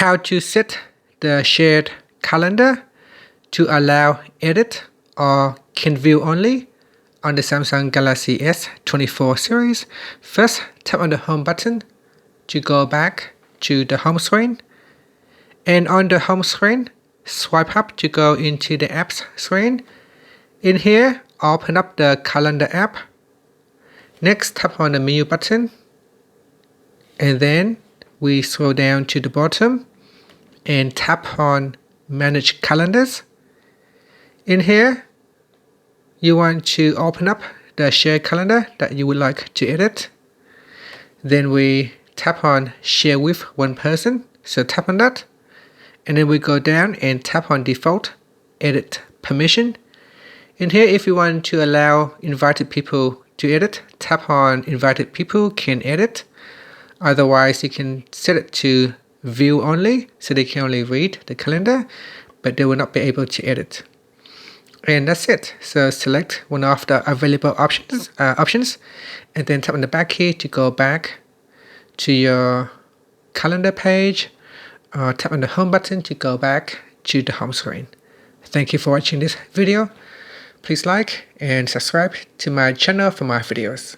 how to set the shared calendar to allow edit or can view only on the Samsung Galaxy S24 series. First, tap on the home button to go back to the home screen. And on the home screen, swipe up to go into the apps screen. In here, open up the calendar app. Next, tap on the menu button. And then we scroll down to the bottom and tap on manage calendars. In here, you want to open up the shared calendar that you would like to edit. Then we tap on share with one person. So tap on that. And then we go down and tap on default edit permission. In here, if you want to allow invited people to edit, tap on invited people can edit. Otherwise, you can set it to view only, so they can only read the calendar, but they will not be able to edit. And that's it. So select one of the available options, and then tap on the back key to go back to your calendar page. Tap on the home button to go back to the home screen. Thank you for watching this video. Please like and subscribe to my channel for more videos.